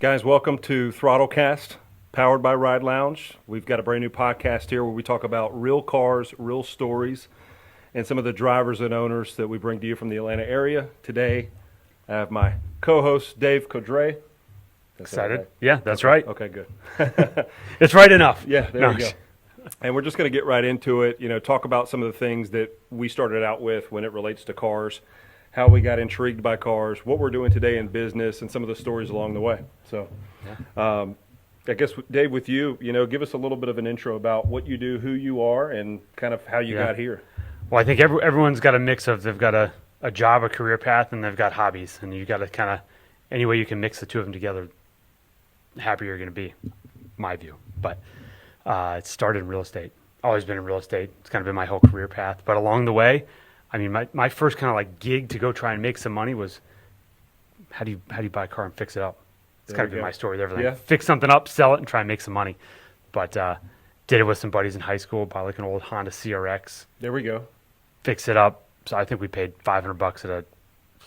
Guys, welcome to Throttlecast, powered by Ride Lounge. We've got a brand new podcast here where we talk about real cars, real stories, and some of the drivers and owners that we bring to you from the Atlanta area. Today, I have my co-host, Dave Codrea. Excited? Right? Yeah, that's okay. right. Okay, good. It's right enough. Yeah, there we go. And we're just going to get right into it, talk about some of the things that we started out with when it relates to cars, how we got intrigued by cars, what we're doing today in business, and some of the stories along the way. So, I guess, Dave, with you, give us a little bit of an intro about what you do, who you are, and kind of how you got here. Well, I think everyone's got a mix of, they've got a job, a career path, and they've got hobbies. And you got to kind of, any way you can mix the two of them together, the happier you're going to be, my view. But it started in real estate. Always been in real estate. It's kind of been my whole career path. But along the way, I mean, my first kind of like gig to go try and make some money was, how do you buy a car and fix it up? It's kind of been my story with everything. Yeah. Fix something up, sell it, and try and make some money. But did it with some buddies in high school, buy like an old Honda CRX. There we go. Fix it up. So I think we paid $500 at a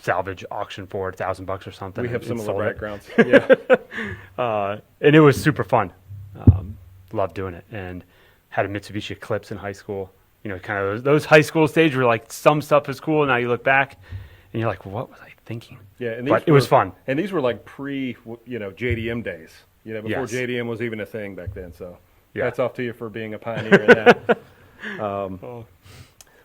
salvage auction for it, $1,000 or something. We have similar backgrounds. Yeah. And it was super fun. Loved doing it. And had a Mitsubishi Eclipse in high school. Kind of those high school stage where like some stuff is cool. And now you look back and you're like, what was I thinking? Yeah, and it was fun. And these were like pre, JDM days. Before Yes. JDM was even a thing back then. So Yeah. hats off to you for being a pioneer in that.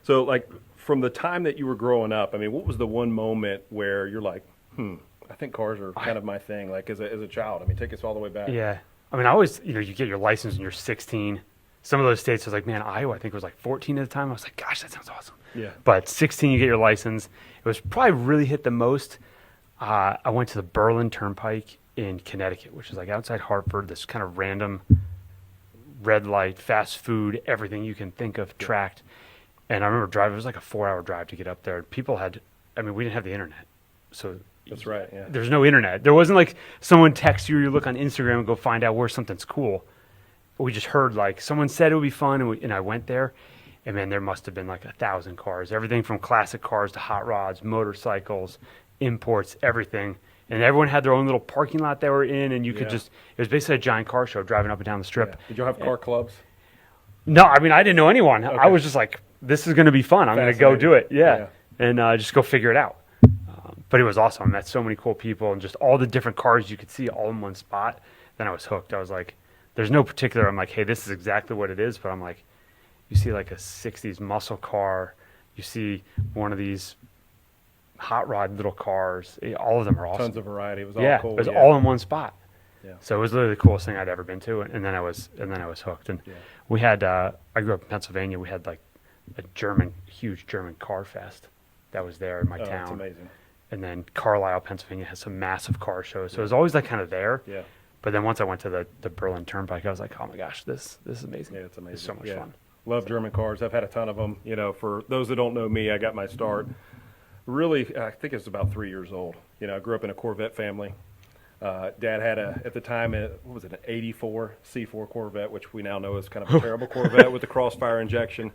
So like from the time that you were growing up, I mean, what was the one moment where you're like, I think cars are kind of my thing, like as a child? I mean, take us all the way back. Yeah. I mean, I always, you get your license when you're 16. Some of those states, I was like, man, Iowa, I think it was like 14 at the time. I was like, gosh, that sounds awesome. Yeah. But 16, you get your license. It was probably really hit the most. I went to the Berlin Turnpike in Connecticut, which is like outside Hartford, this kind of random red light, fast food, everything you can think of tracked. And I remember driving, it was like a 4-hour drive to get up there. People had, we didn't have the internet. So That's right, yeah. there's no internet. There wasn't like someone text you or you look on Instagram and go find out where something's cool. We just heard like someone said it would be fun, and I went there, and man, there must have been like 1,000 cars, everything from classic cars to hot rods, motorcycles, imports, everything. And everyone had their own little parking lot they were in, and you could it was basically a giant car show driving up and down the strip. Yeah. Did you have car clubs? No, I didn't know anyone. Okay. I was just like, this is going to be fun. I'm going to go do it. Yeah. And just go figure it out. But it was awesome. I met so many cool people and just all the different cars you could see all in one spot. Then I was hooked. I was like, there's no particular, I'm like, hey, this is exactly what it is. But I'm like, you see like a 60s muscle car. You see one of these hot rod little cars. All of them are awesome. Tons of variety. It was all cool. It was all in one spot. Yeah. So it was literally the coolest thing I'd ever been to. And then I was hooked. And we had, I grew up in Pennsylvania. We had like a huge German car fest that was there in my town. That's amazing. And then Carlisle, Pennsylvania has some massive car shows. So it was always like kind of there. Yeah. But then once I went to the Berlin Turnpike, I was like, oh my gosh, this is amazing. Yeah, it's amazing. It's so much fun. Love German cars. I've had a ton of them. For those that don't know me, I got my start really, I think it was about 3 years old. I grew up in a Corvette family. Dad had at the time, what was it, an 84 C4 Corvette, which we now know is kind of a terrible Corvette with the crossfire injection.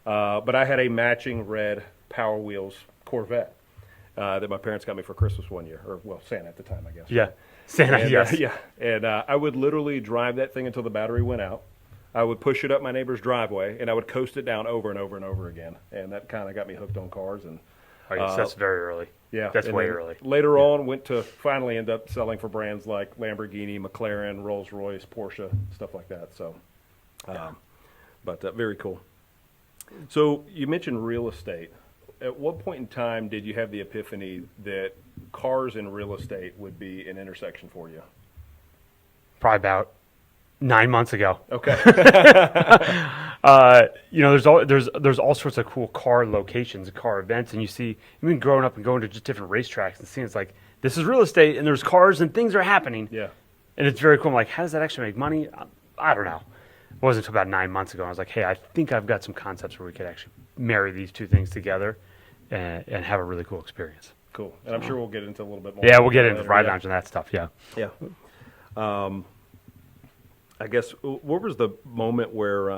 But I had a matching red Power Wheels Corvette that my parents got me for Christmas one year, or Santa at the time, I guess. Yeah, Santa, yes. Yeah, and I would literally drive that thing until the battery went out. I would push it up my neighbor's driveway, and I would coast it down over and over and over again. And that kind of got me hooked on cars. And I guess that's very early. Yeah. That's way early. Later on, went to finally end up selling for brands like Lamborghini, McLaren, Rolls-Royce, Porsche, stuff like that. So, but very cool. So you mentioned real estate. At what point in time did you have the epiphany that cars and real estate would be an intersection for you? Probably about 9 months ago. Okay. There's all sorts of cool car locations, car events, and you see, growing up and going to just different racetracks and seeing it's like, this is real estate and there's cars and things are happening. Yeah. And it's very cool. I'm like, how does that actually make money? I don't know. It wasn't until about 9 months ago. I was like, hey, I think I've got some concepts where we could actually marry these two things together and have a really cool experience. Cool. And I'm sure we'll get into a little bit more. Yeah, we'll get into ride lounge and that stuff. Yeah. Yeah. I guess, what was the moment where,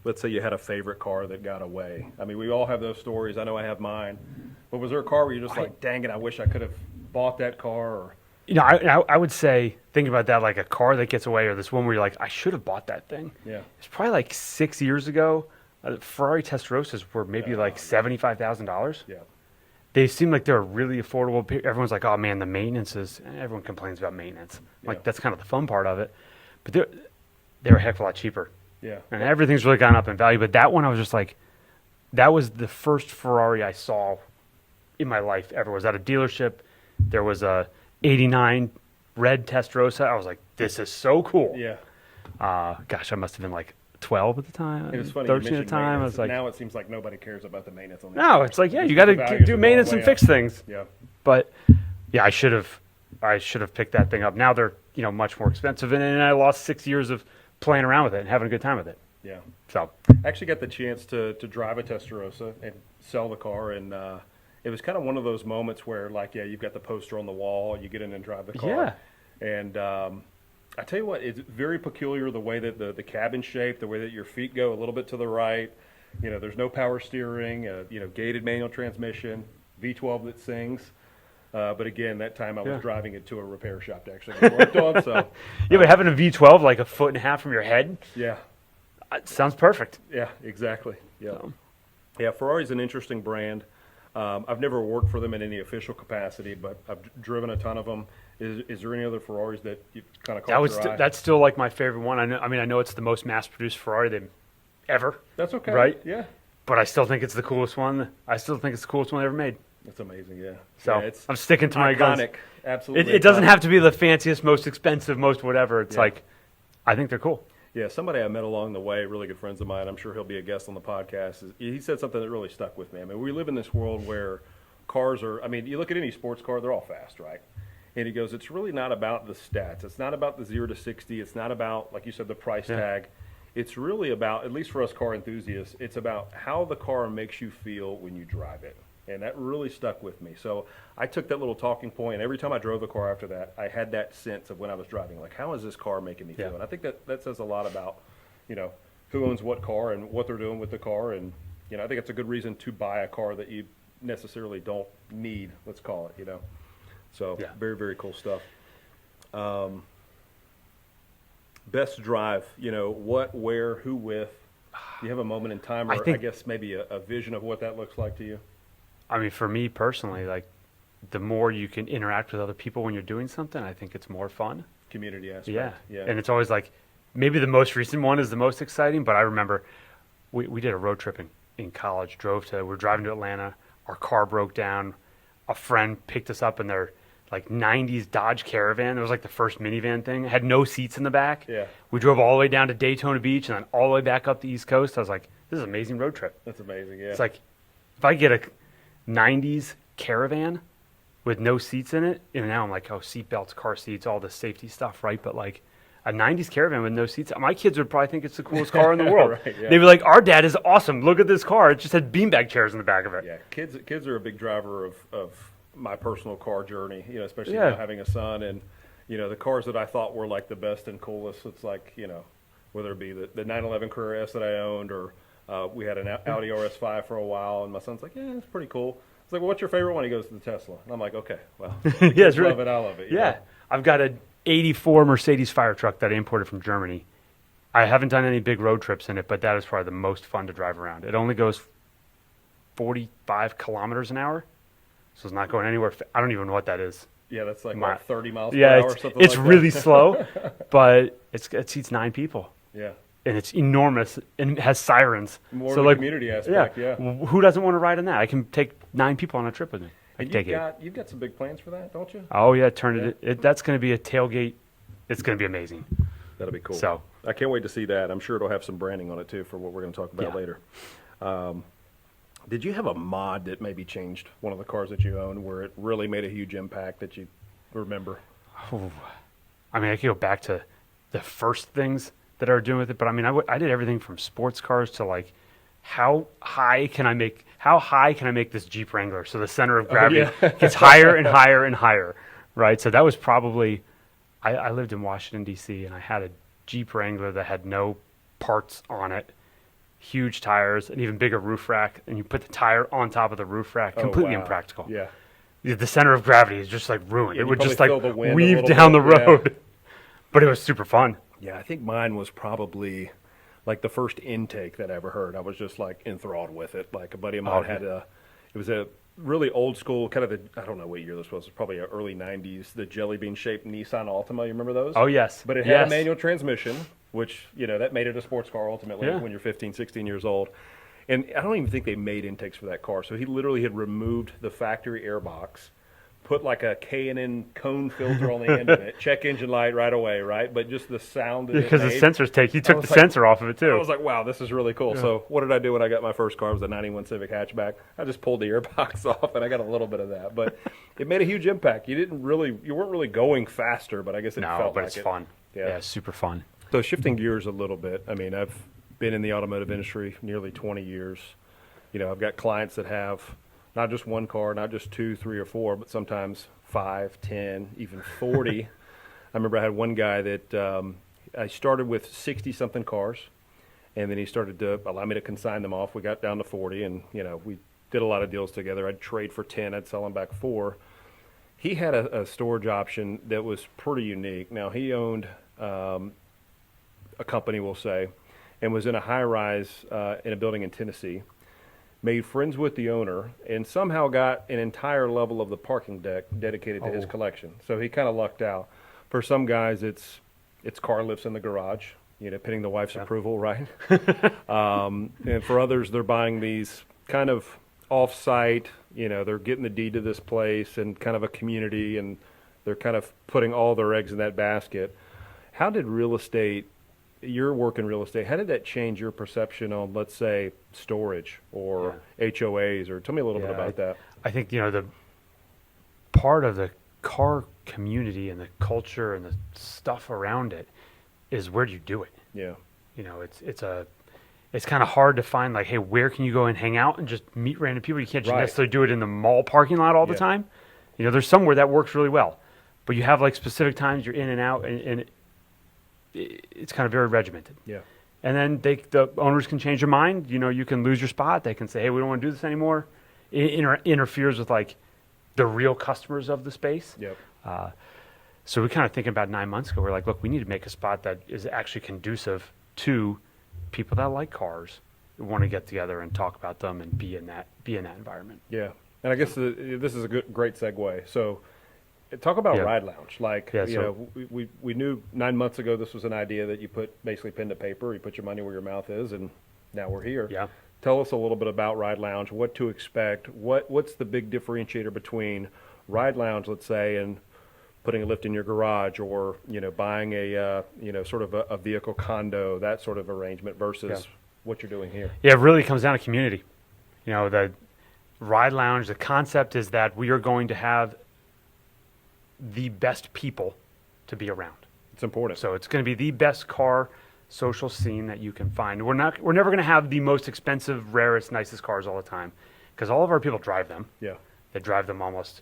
let's say you had a favorite car that got away? I mean, we all have those stories. I know I have mine. But was there a car where you're just like, dang it, I wish I could have bought that car? Or I would say, thinking about that, like a car that gets away or this one where you're like, I should have bought that thing. Yeah. It's probably like 6 years ago. Ferrari Testarossas were maybe like $75,000. Yeah. They seem like they're really affordable. Everyone's like, oh man, the maintenance is, everyone complains about maintenance. Like that's kind of the fun part of it. But they're a heck of a lot cheaper. Yeah. And everything's really gone up in value. But that one, I was just like, that was the first Ferrari I saw in my life ever. Was at a dealership. There was a 89 red Testarossa. I was like, this is so cool. Yeah. Gosh, I must have been like 12 at the time. It was funny. 13 at the time. I was like, now it seems like nobody cares about the maintenance on that. no, it's like, yeah, you got to do maintenance and fix things. Yeah. But yeah, I should have picked that thing up. Now they're, much more expensive, and I lost 6 years of playing around with it and having a good time with it. Yeah. So I actually got the chance to drive a Testarossa and sell the car, and it was kind of one of those moments where, like, yeah, you've got the poster on the wall, you get in and drive the car. Yeah. And I tell you what, it's very peculiar the way that the cabin shape, the way that your feet go a little bit to the right. There's no power steering, gated manual transmission, V12 that sings. But again, that time I was driving it to a repair shop to actually get worked on. So yeah, but having a V12 like a foot and a half from your head, yeah, it sounds perfect. yeah, exactly. Yeah, So. yeah. Ferrari's an interesting brand. I've never worked for them in any official capacity, but I've driven a ton of them. Is there any other Ferraris that you kind of caught your eye? That's still like my favorite one. I know it's the most mass-produced Ferrari ever. That's okay. Right? Yeah. But I still think it's the coolest one. I still think it's the coolest one ever made. That's amazing. Yeah. So yeah, it's I'm sticking to my guns. iconic. Absolutely. It doesn't have to be the fanciest, most expensive, most whatever. It's Yeah. like, I think they're cool. Yeah, somebody I met along the way, really good friends of mine, I'm sure he'll be a guest on the podcast, he said something that really stuck with me. I mean, we live in this world where cars are, you look at any sports car, they're all fast, right? And he goes, it's really not about the stats. It's not about the 0 to 60. It's not about, like you said, the price tag. It's really about, at least for us car enthusiasts, it's about how the car makes you feel when you drive it. And that really stuck with me. So I took that little talking point, and every time I drove the car after that, I had that sense of when I was driving, like, how is this car making me feel? And I think that says a lot about, who owns what car and what they're doing with the car. And, I think it's a good reason to buy a car that you necessarily don't need, let's call it, So very, very cool stuff. Best drive, what, where, who with? Do you have a moment in time, or I guess maybe a vision of what that looks like to you? I mean, for me personally, like, the more you can interact with other people when you're doing something, I think it's more fun. Community aspect. Yeah. And it's always like, maybe the most recent one is the most exciting, but I remember we did a road trip in college, we're driving to Atlanta, our car broke down, a friend picked us up in their like 90s Dodge Caravan. It was like the first minivan thing. It had no seats in the back. Yeah. We drove all the way down to Daytona Beach and then all the way back up the East Coast. I was like, this is an amazing road trip. That's amazing, yeah. It's like, if I get a 90s Caravan with no seats in it, and now I'm like, oh, seat belts, car seats, all the safety stuff, right? But like a 90s Caravan with no seats, my kids would probably think it's the coolest car in the world. Right, yeah. They'd be like, our dad is awesome. Look at this car. It just had beanbag chairs in the back of it. Yeah, kids are a big driver of my personal car journey, especially now having a son. And, the cars that I thought were like the best and coolest, it's like, whether it be the 911 Carrera S that I owned, or we had an Audi RS5 for a while, and my son's like, yeah, it's pretty cool. It's like, well, what's your favorite one? He goes to the Tesla. And I'm like, okay, well, Yeah, it's really, love it, I love it. Yeah. I've got an 84 Mercedes fire truck that I imported from Germany. I haven't done any big road trips in it, but that is probably the most fun to drive around. It only goes 45 kilometers an hour, so it's not going anywhere. I don't even know what that is. Yeah, that's like 30 miles per hour or something it's like really that. slow, but it seats 9 people. Yeah. And it's enormous and it has sirens. More so of a like, community aspect, yeah. Who doesn't want to ride in that? I can take 9 people on a trip with me. And you've got some big plans for that, don't you? Oh, yeah, that's going to be a tailgate. It's going to be amazing. That'll be cool. So I can't wait to see that. I'm sure it'll have some branding on it, too, for what we're going to talk about later. Did you have a mod that maybe changed one of the cars that you own where it really made a huge impact that you remember? Oh, I mean, I could go back to the first things that I was doing with it, but I mean, I did everything from sports cars to like, how high can I make this Jeep Wrangler so the center of gravity gets higher and higher and higher, right? So that was probably, I lived in Washington, D.C., and I had a Jeep Wrangler that had no parts on it, huge tires, an even bigger roof rack, and you put the tire on top of the roof rack, completely impractical. Yeah. the center of gravity is just like ruined. Yeah, It you would just probably like feel the wind a weave little down the bit, yeah. road. But it was super fun. Yeah, I think mine was probably like the first intake that I ever heard. I was just like enthralled with it. Like a buddy of mine yeah. had it was a really old school, kind of I don't know what year this was. It was probably a early 90s, the jelly bean shaped Nissan Altima. You remember those? Oh, yes. But it had a manual transmission, which, that made it a sports car ultimately Yeah. when you're 15, 16 years old. And I don't even think they made intakes for that car. So he literally had removed the factory airbox, put like a K&N cone filter on the end of it, check engine light right away, right? But just the sound that Because it the made, sensors he took the was like- sensor off of it I too. was like, wow, this is really cool. So what did I do when I got my first car? It was a 91 Civic hatchback. I just pulled the airbox off, and I got a little bit of that. But it made a huge impact. You weren't really going faster, but I guess it No, felt but like it's it. fun. Yeah. Yeah, it's super fun. So shifting gears a little bit, I mean, I've been in the automotive industry nearly 20 years. I've got clients that have not just one car, not just 2, 3, or 4, but sometimes 5, 10, even 40. I remember I had one guy that I started with 60-something cars, and then he started to allow me to consign them off. We got down to 40, and, we did a lot of deals together. I'd trade for 10. I'd sell them back 4. He had a storage option that was pretty unique. Now, he owned a company, we'll say, and was in a high-rise in a building in Tennessee, made friends with the owner, and somehow got an entire level of the parking deck dedicated to his collection. So he kind of lucked out. For some guys, it's car lifts in the garage, pending the wife's approval, right? And for others, they're buying these kind of off-site, they're getting the deed to this place and kind of a community, and they're kind of putting all their eggs in that basket. How did your work in real estate, how did that change your perception on, let's say, storage or HOAs? Or tell me a little bit about that. I think, the part of the car community and the culture and the stuff around it is, where do you do it? Yeah. It's kind of hard to find, like, hey, where can you go and hang out and just meet random people? You can't just Right. necessarily do it in the mall parking lot all the time. There's somewhere that works really well, but you have like specific times you're in and out, and it's kind of very regimented. Yeah. And then the owners can change their mind. You can lose your spot. They can say, hey, we don't want to do this anymore. It interferes with like the real customers of the space. Yep. So we kind of thinking about 9 months ago, we're like, look, we need to make a spot that is actually conducive to people that like cars, who want to get together and talk about them and be in that environment. Yeah. And I guess this is a great segue. So talk about Ride Lounge. Like, we knew 9 months ago this was an idea that you put basically pen to paper, you put your money where your mouth is, and now we're here. Yeah. Tell us a little bit about Ride Lounge, what to expect, what's the big differentiator between Ride Lounge, let's say, and putting a lift in your garage, or, buying a, sort of a vehicle condo, that sort of arrangement versus what you're doing here. Yeah, it really comes down to community. The Ride Lounge, the concept is that we are going to have the best people to be around. It's important. So it's going to be the best car social scene that you can find. We're never going to have the most expensive, rarest, nicest cars all the time, because all of our people drive them. Yeah. They drive them almost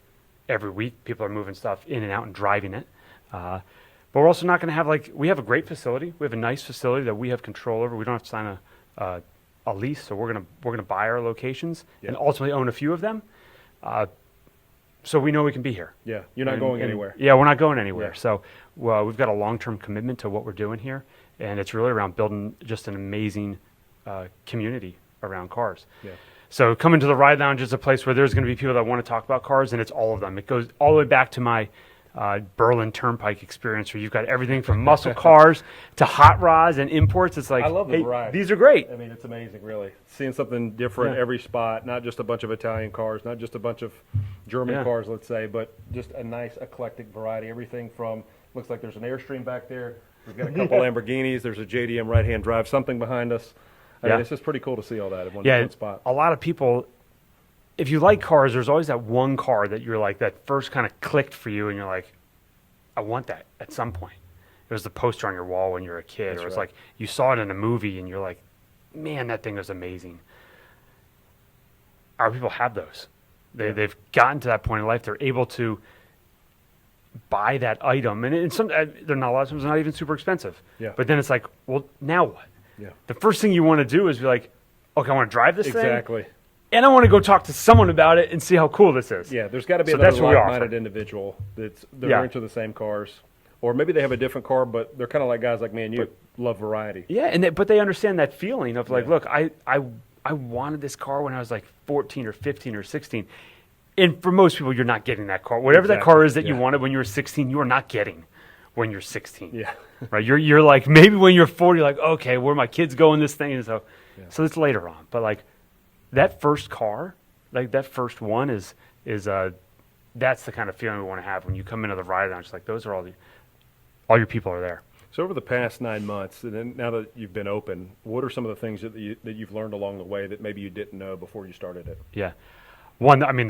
every week. People are moving stuff in and out and driving it. But we're also not going to have, we have a great facility. We have a nice facility that we have control over. We don't have to sign a lease, so we're going to buy our locations and ultimately own a few of them. So we know we can be here. Yeah, you're not going anywhere. Yeah, we're not going anywhere. Yeah. So we've got a long-term commitment to what we're doing here, and it's really around building just an amazing community around cars. Yeah. So coming to the Ride Lounge is a place where there's going to be people that want to talk about cars, and it's all of them. It goes all the way back to my Berlin Turnpike experience, where you've got everything from muscle cars to hot rods and imports. It's like, I love the hey, variety. these are great. I mean, it's amazing, really. Seeing something different every spot, not just a bunch of Italian cars, not just a bunch of German cars, let's say, but just a nice eclectic variety. Everything from, looks like there's an Airstream back there. We've got a couple Lamborghinis. There's a JDM right-hand drive, something behind us. I mean, it's just pretty cool to see all that in one spot. A lot of people, if you like cars, there's always that one car that you're like, that first kind of clicked for you, and you're like, I want that at some point. It was the poster on your wall when you were a kid, or it's like you saw it in a movie and you're like, man, that thing was amazing. Our people have those. They've gotten to that point in life. They're able to buy that item, and they're not, a lot of times, not even super expensive. Yeah. But then it's like, well, now what? Yeah. The first thing you want to do is be like, okay, I want to drive this thing. Exactly. and I want to go talk to someone about it and see how cool this is. Yeah, there's got to be So another that's what we offer. like-minded individual they're Yeah. into the same cars, or maybe they have a different car, but they're kind of like guys like me and you, love variety. Yeah, but they understand that feeling of like, Yeah. look, I wanted this car when I was like 14 or 15 or 16. And for most people, you're not getting that car. Whatever that car is that you Yeah. wanted when you were 16, you are not getting when you're 16. Yeah, Right? You're like, maybe when you're 40, you're like, okay, where my kids go in this thing? And so it's later on. But like that first car, like that first one is that's the kind of feeling we want to have when you come into the ride lounge. It's like those are all your people are there. So over the past 9 months, and then now that you've been open, what are some of the things that you've learned along the way that maybe you didn't know before you started it? Yeah. One, I mean,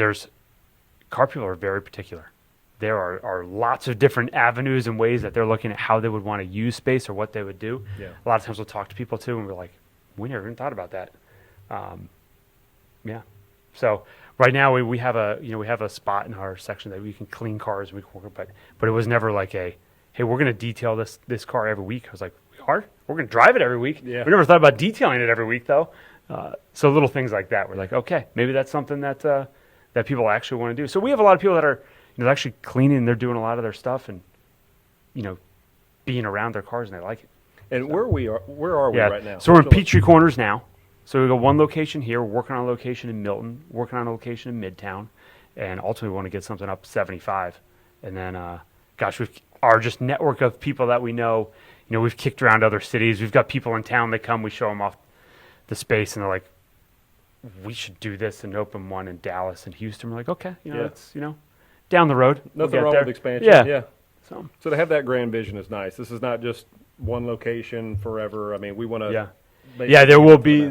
car people are very particular. There are lots of different avenues and ways that they're looking at how they would want to use space or what they would do. Yeah. A lot of times we'll talk to people too, and we're like, we never even thought about that. Yeah. So right now we have a spot in our section that we can clean cars and we can work, but it was never like hey, we're going to detail this car every week. I was like, we're going to drive it every week. Yeah. We never thought about detailing it every week though. So little things like that. We're like, okay, maybe that's something that people actually want to do. So we have a lot of people that are actually cleaning. They're doing a lot of their stuff and being around their cars and they like it. And where are we right now? So we're in Peachtree Corners now. So we got one location here. We're working on a location in Milton. Working on a location in Midtown, and ultimately we want to get something up 75. And then, our just network of people that we know. We've kicked around other cities. We've got people in town that come. We show them off the space, and they're like, "We should do this and open one in Dallas and Houston." We're like, "Okay, it's down the road. Nothing we'll wrong get with there." expansion. Yeah. So to have that grand vision is nice. This is not just one location forever. I mean, we want to. Yeah, there will be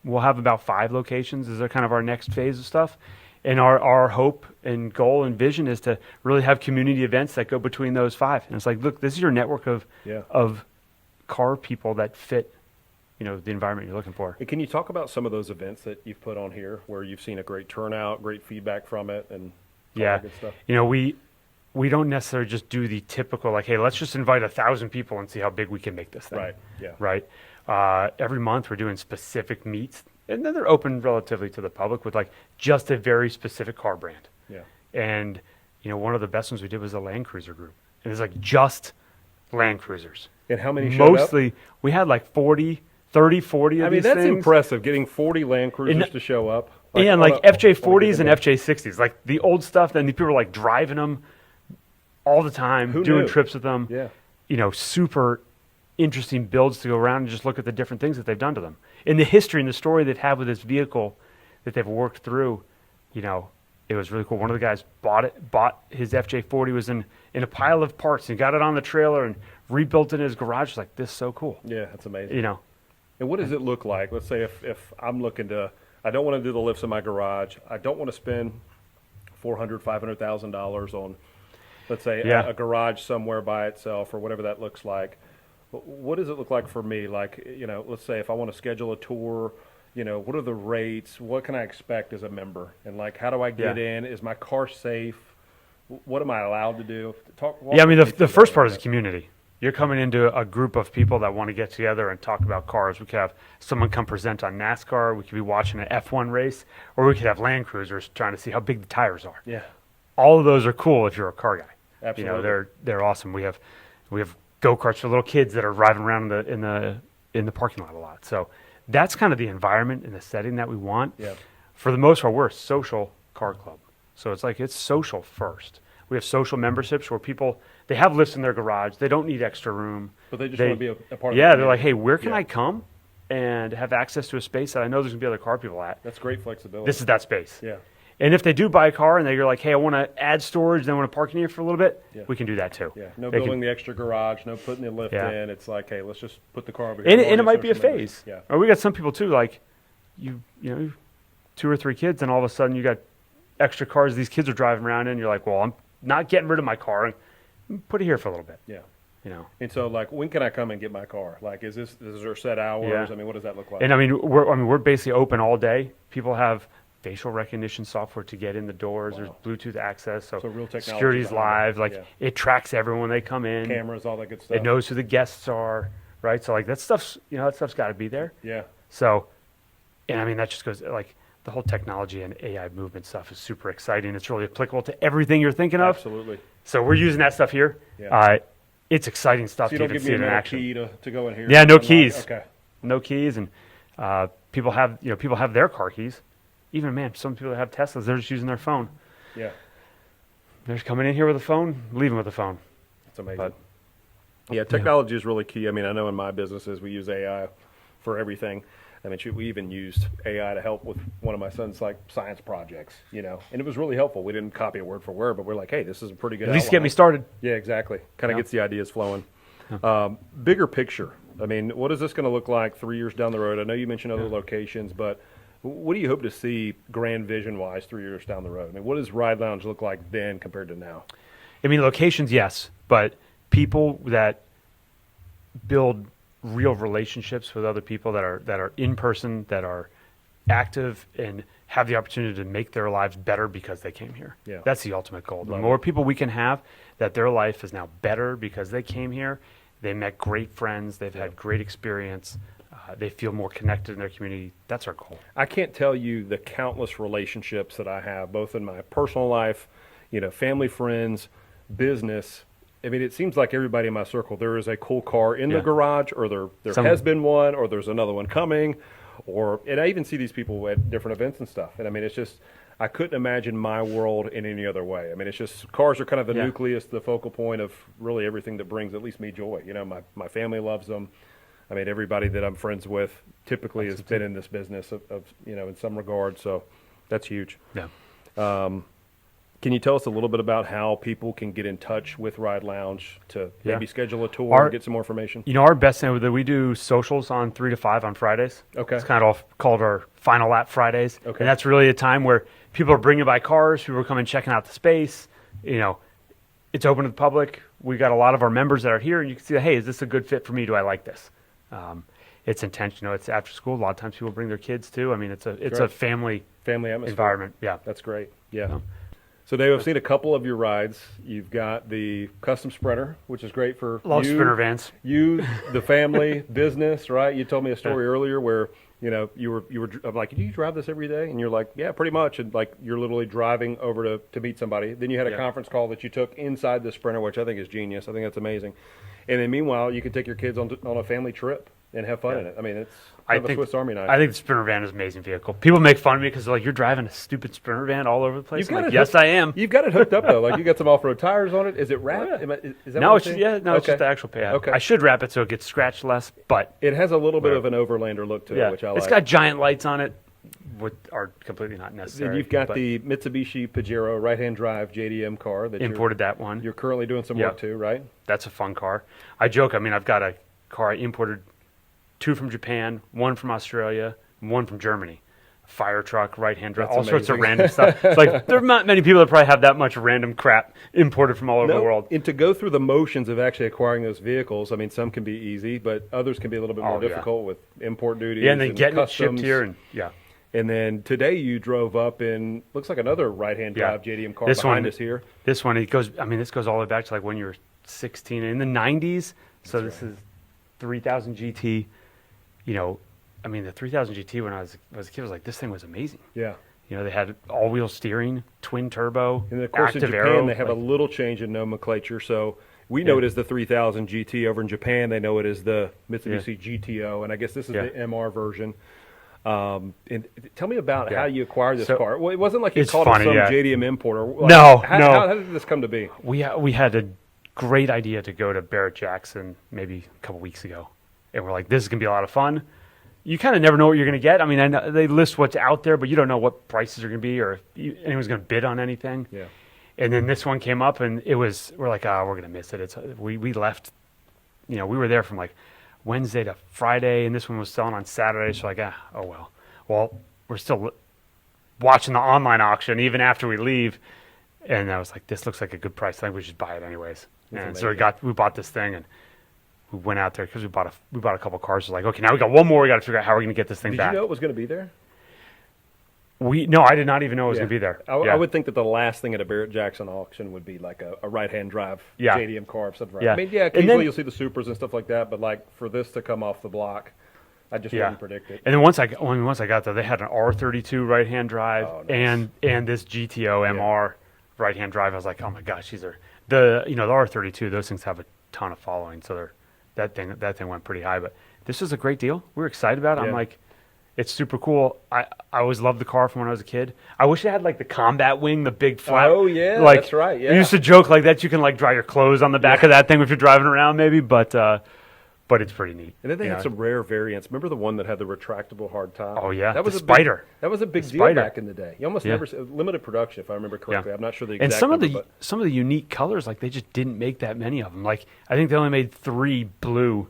we'll have about 5 locations. Is kind of our next phase of stuff. And our hope and goal and vision is to really have community events that go between those 5. And it's like, look, this is your network of car people that fit, the environment you're looking for. And can you talk about some of those events that you've put on here where you've seen a great turnout, great feedback from it, and all that good stuff? We don't necessarily just do the typical like, hey, let's just invite 1,000 people and see how big we can make this thing. Right. Yeah. Right. Every month we're doing specific meets. And then they're open relatively to the public with like just a very specific car brand. Yeah. And, one of the best ones we did was a Land Cruiser group. And it's like just Land Cruisers. And how many showed Mostly, we had like 30, 40 of these things. I mean, that's impressive, getting 40 Land Cruisers to show up. And like FJ40s and FJ60s, like the old stuff. Then the people were like driving them all the time, doing trips with them. Yeah. Super interesting builds to go around and just look at the different things that they've done to them. And the history and the story they've had with this vehicle that they've worked through, it was really cool. One of the guys bought his FJ40, was in a pile of parts, and got it on the trailer and rebuilt it in his garage. It's like, this is so cool. Yeah, that's amazing. And what does it look like? Let's say if I'm looking to, I don't want to do the lifts in my garage. I don't want to spend $400,000, $500,000 on, let's say, a garage somewhere by itself or whatever that looks like. What does it look like for me? Like, let's say if I want to schedule a tour, what are the rates? What can I expect as a member? And like, how do I get in? Is my car safe? What am I allowed to do? The first part is the community. You're coming into a group of people that want to get together and talk about cars. We could have someone come present on NASCAR. We could be watching an F1 race, or we could have Land Cruisers trying to see how big the tires are. Yeah. All of those are cool if you're a car guy. Absolutely. They're awesome. We have go-karts for little kids that are driving around in the parking lot a lot. So that's kind of the environment and the setting that we want. Yeah. For the most part, we're a social car club. So it's social first. We have social memberships where people, they have lifts in their garage. They don't need extra room. But they just want to be a part of the Yeah, community. they're like, hey, where can I come and have access to a space that I know there's going to be other car people at? That's great flexibility. This is that space. Yeah. And if they do buy a car and they're like, hey, I want to add storage, then I want to park in here for a little bit, we can do that too. Yeah. No They building the extra garage, no putting the lift Yeah. in. It's like, hey, let's just put the car over here. And it might be a Social members. phase. Yeah. Or we got some people too, like you know, 2 or 3 kids, and all of a sudden you got extra cars these kids are driving around in. And you're like, well, I'm not getting rid of my car. Put it here for a little bit. Yeah. And so, like, when can I come and get my car? Like, is there set hours? Yeah. I mean, what does that look like? And we're basically open all day. People have facial recognition software to get in the doors. Wow. There's Bluetooth access, so real technology security's behind it. live. It tracks everyone when they come in. Cameras, all that good stuff. It knows who the guests are, right? So that stuff's got to be there. Yeah. So And I mean, that just goes like the whole technology and AI movement stuff is super exciting. It's really applicable to everything you're thinking of. Absolutely. So we're using that stuff here. Yeah. It's exciting stuff So you to don't even give see me it in a action. key to go in here? Yeah, no Unlock? keys. Okay. No keys, and people have their car keys. Even man, some people that have Teslas, they're just using their phone. Yeah. They're just coming in here with a phone, leaving with a phone. It's amazing. But, yeah, technology is really key. I mean, I know in my businesses we use AI for everything. I mean, shoot, we even used AI to help with one of my son's like science projects, you know, and it was really helpful. We didn't copy it word for word, but we're like, hey, this is a pretty good at least outline. get me started. Yeah, exactly. Kind of Yeah. gets the ideas flowing. Bigger picture. I mean, what is this going to look like 3 years down the road? I know you mentioned other locations, but what do you hope to see grand vision-wise 3 years down the road? I mean, what does Ride Lounge look like then compared to now? I mean, locations, yes, but people that build real relationships with other people that are in person, that are active, and have the opportunity to make their lives better because they came here. Yeah. That's the ultimate goal. The Love more it. people we can have that their life is now better because they came here, they met great friends, they've had great experience, they feel more connected in their community. That's our goal. I can't tell you the countless relationships that I have, both in my personal life, you know, family, friends, business. I mean, it seems like everybody in my circle, there is a cool car in the Yeah. garage, or there has been one, or there's another one coming, and I even see these people at different events and stuff. And I mean, it's just, I couldn't imagine my world in any other way. I mean, it's just, cars are kind of the Yeah. nucleus, the focal point of really everything that brings at least me joy. You know, my family loves them. I mean, everybody that I'm friends with typically has been in this business of, you know, in some regard. So that's huge. Yeah. Can you tell us a little bit about how people can get in touch with Ride Lounge to Yeah. maybe schedule a tour and get some more information? You know, our best thing that we do socials on 3 to 5 on Fridays. Okay. It's kind of called our Final Lap Fridays. Okay. And that's really a time where people are bringing by cars, people are coming checking out the space. You know, it's open to the public. We got a lot of our members that are here, and you can see, hey, is this a good fit for me? Do I like this? It's intentional. It's after school. A lot of times people bring their kids too. I mean, it's a Great. family Atmosphere. environment. Yeah. That's great. Yeah. Yeah. So Dave, I've seen a couple of your rides. You've got the custom Sprinter, which is great for Love you, Sprinter vans. you, the family, business, right? You told me a story earlier where, you know, I'm like, do you drive this every day? And you're like, yeah, pretty much. And like, you're literally driving over to meet somebody. Then you had a conference call that you took inside the Sprinter, which I think is genius. I think that's amazing. And then meanwhile, you can take your kids on a family trip and have fun in it. I mean, it's kind of a Swiss Army knife. I think the Sprinter van is an amazing vehicle. People make fun of me because they're like, you're driving a stupid Sprinter van all over the place. You've I'm got like, it yes, hooked- I am. You've got it hooked up though. Like you got some off-road tires on it. Is it wrapped? Is that No, what it's I'm it's saying? just the actual pad. Okay. I should wrap it so it gets scratched less, but It has a little bit of an overlander look to it, which I like. it's got giant lights on it, which are completely not necessary. And you've got but the Mitsubishi Pajero right-hand drive JDM car that imported that one. you're currently doing some work to, right? That's a fun car. I joke. I mean, I've got a car I imported, 2 from Japan, 1 from Australia, 1 from Germany. Fire truck, right-hand drive, That's all sorts of amazing. random stuff. It's like there are not many people that probably have that much random crap imported from all over the world. And to go through the motions of actually acquiring those vehicles, I mean, some can be easy, but others can be a little bit more difficult with import duties. Yeah, and then getting it shipped customs. here, and yeah. And then today you drove up in, looks like another right-hand drive JDM car This behind one- us here. This one, it goes. I mean, this goes all the way back to like when you were 16 in the 90s. So this is 3000 GT. You know, I mean, the 3000 GT when I was a kid was like, this thing was amazing. Yeah. You know, they had all-wheel steering, twin turbo, And of course, in active Japan, aero. they have a little change in nomenclature. So we know it as the 3000 GT. Over in Japan, they know it as the Mitsubishi GTO. And I guess this is the MR version. And tell me about how you acquired this car. Well, it wasn't like you It's called funny, it some yeah. JDM importer. Like, No. How did this come to be? We had a great idea to go to Barrett-Jackson maybe a couple weeks ago, and we're like, this is gonna be a lot of fun. You kind of never know what you're gonna get. I mean, I know they list what's out there, but you don't know what prices are gonna be or if anyone's gonna bid on anything. Yeah. And then this one came up, and we're like, we're gonna miss it. We left, you know, we were there from like Wednesday to Friday, and this one was selling on Saturday. So like, oh well. Well, we're still watching the online auction even after we leave, and I was like, this looks like a good price. I think we should buy it anyways. And so we bought this thing, and we went out there because we bought a couple cars. We're like, okay, now we got one more. We got to figure out how we're gonna get this thing Did back. you know it was going to be there? No, I did not even know it was gonna be there. I would think that the last thing at a Barrett-Jackson auction would be like a right-hand drive JDM car or something. Right? Yeah. I mean, And occasionally then- you'll see the Supers and stuff like that, but like for this to come off the block, I just Yeah. wouldn't predict it. And then once I got there, they had an R32 right-hand drive Oh, nice. and this GTO MR right-hand drive. I was like, oh my gosh, these are the R32. Those things have a ton of following, so that thing went pretty high. But this is a great deal. We're excited about it. Yeah. I'm like, it's super cool. I always loved the car from when I was a kid. I wish it had like the combat wing, the big flap. Oh, yeah, like, that's right, yeah. We used to joke like that. You can like dry your clothes on the back of that thing if you're driving around, maybe. But it's pretty neat. And then they you had know? some rare variants. Remember the one that had the retractable hardtop? Oh, yeah, that was the a Spider. That was a big The deal Spider. back in the day. You almost Yeah. never limited production, if I remember correctly. Yeah. I'm not sure the exact And some of number, the unique colors, like they just didn't make that many of them. Like I think they only made 3 blue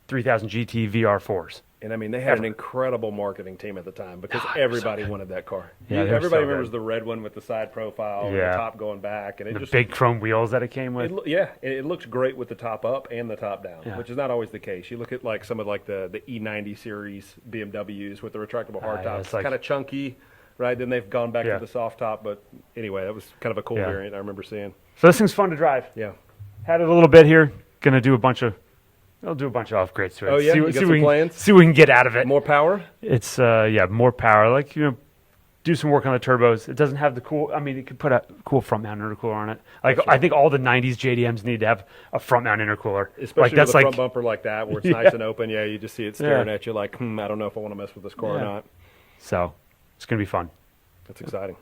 3000 GT VR4s. and I mean they had an ever. incredible marketing team at the time because Oh, they were so everybody good. wanted that car. Yeah, they were Everybody so remembers good. the red one with the side profile and the Yeah. top going back, and it The just big chrome wheels that it came with. it looked great with the top up and the top down, Yeah. which is not always the case. You look at like some of like the E90 series BMWs with the retractable yeah, hardtops, it's like- kind of chunky, right? Then they've gone back Yeah. to the soft top, but anyway, that was kind of a cool Yeah. variant I remember seeing. So this thing's fun to drive. Yeah. Had it a little bit here. Gonna do a bunch of upgrades to it. Oh, yeah? You got some plans? See what we can get out of it. More power? It's more power. Like do some work on the turbos. It doesn't have the cool. I mean, it could put a cool front mount intercooler on it. Like That's right. I think all the '90s JDMs need to have a front mount intercooler. Especially like that's with a like front bumper like that where it's Yeah. nice and open. Yeah, you just see it staring Yeah. at you like, I don't know if I want to mess with this car or Yeah. not. so. It's gonna be fun. That's exciting.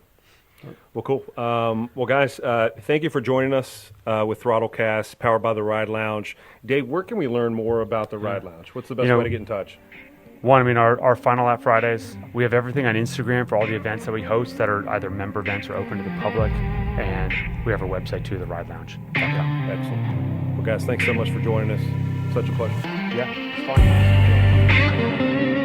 Well, cool. Well, guys, thank you for joining us with Throttlecast, powered by the Ride Lounge. Dave, where can we learn more about the Ride Lounge? What's the best way to get in touch? One, I mean, our Final Lap Fridays, we have everything on Instagram for all the events that we host that are either member events or open to the public. And we have our website too, theridelounge.com. Excellent. Well, guys, thanks so much for joining us. Such a pleasure. Yeah, it's fun.